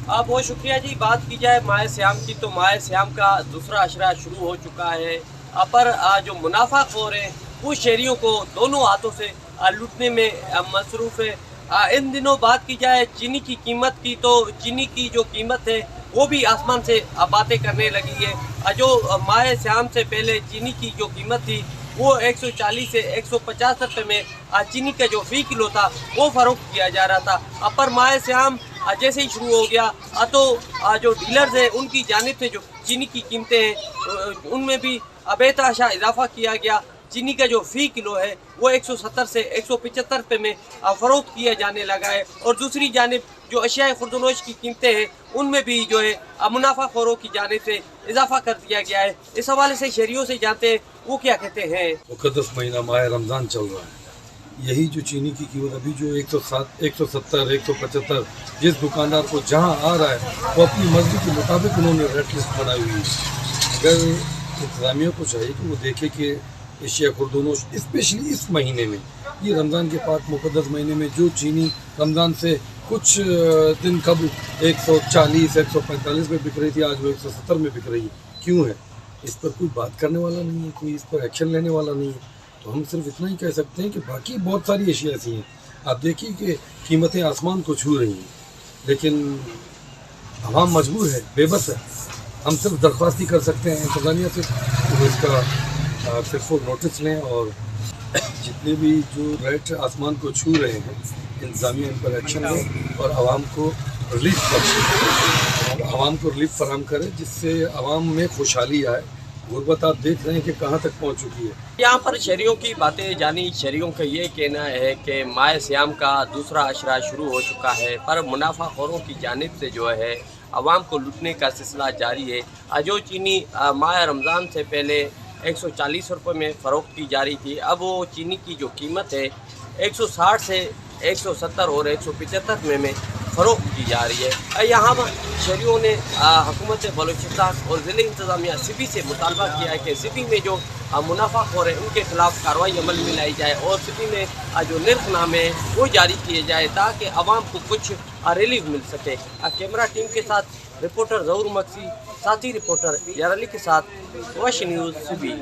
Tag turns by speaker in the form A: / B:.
A: बहुत शुक्रिया जी। बात की जाए माह सियाम की तो माह सियाम का दूसरा अशरा शुरू हो चुका है। पर जो मुनाफाखोर हैं वो शहरियों को दोनों हाथों से लूटने में मसरूफ़ है। इन दिनों बात की जाए चीनी की कीमत की तो चीनी की जो कीमत है वो भी आसमान से बातें करने लगी है। जो माह सियाम से पहले चीनी की जो कीमत थी वो 140 से 150 रुपये में चीनी का जो फ़ी किलो था वो फ़रोख्त किया जा रहा था। पर माह सियाम जैसे ही शुरू हो गया तो जो डीलर्स हैं उनकी जानिब से जो चीनी की कीमतें हैं उनमें भी बेतहाशा इजाफा किया गया। चीनी का जो फ़ी किलो है वो 170 से 175 रुपये में फ़रोख्त किया जाने लगा है। और दूसरी जानिब जो अशियाए खुर्दनोश की कीमतें हैं उनमें भी जो है मुनाफाखोरों की जानिब से इजाफा कर दिया गया है। इस हवाले से शहरियों से जानते हैं वो क्या कहते हैं।
B: मुक़द्दस महीना माह रमज़ान चल रहा है, यही जो चीनी की कीमत अभी जो 107, 170, 175 जिस दुकानदार को जहाँ आ रहा है वो अपनी मर्जी के मुताबिक उन्होंने रेट लिस्ट बनाई हुई है। अगर इंतज़ामिया को चाहिए कि वो देखे कि एशिया खुर्दनोश स्पेशली इस महीने में, ये रमज़ान के पाक मुक़द्दस महीने में जो चीनी रमज़ान से कुछ दिन कबल 140, 145 में बिक रही थी, आज वो 170 में बिक रही है। क्यों है? इस पर कोई बात करने वाला नहीं है, कोई इस पर एक्शन लेने वाला नहीं है। तो हम सिर्फ इतना ही कह सकते हैं कि बाकी बहुत सारी एशिया ऐसी हैं, आप देखिए कि कीमतें आसमान को छू रही हैं, लेकिन आवाम मजबूर है, बेबस है। हम सिर्फ दरख्वास्त ही कर सकते हैं इंतज़ामिया से कि वो इसका सिर्फ वो नोटिस लें और जितने भी जो रेट आसमान को छू रहे हैं इंतज़ामिया इन पर एक्शन लें और आवाम को रिलीफ बख्शे, आवाम को रिलीफ फराहम करें जिससे आवाम में खुशहाली आए। गुर्बत आप देख रहे हैं कि कहाँ तक पहुँच चुकी है।
A: यहाँ पर शहरियों की बातें जानी। शहरियों का ये कहना है कि माह सियाम का दूसरा अशरा शुरू हो चुका है पर मुनाफाखोरों की जानिब से जो है आवाम को लूटने का सिलसिला जारी है। जो चीनी माह रमज़ान से पहले 140 रुपये में फ़रोख्त की जा रही थी, अब वो चीनी की जो कीमत है 160 से 170 और 175 में फ़रोख्त की जा रही है। यहाँ पर शहरियों ने हुकूमत बलूचिस्तान और ज़िले इंतज़ामिया सिबी से मुतालबा किया है कि सिबी में जो मुनाफाखोर है उनके खिलाफ कार्रवाई अमल में लाई जाए और सिबी में जो निर्खनामे हैं वो जारी किए जाए ताकि आवाम को कुछ रिलीफ मिल सके। कैमरा टीम के साथ रिपोर्टर ज़हूर मक्सी, साथी रिपोर्टर यार अली के साथ वश न्यूज़ सिबी।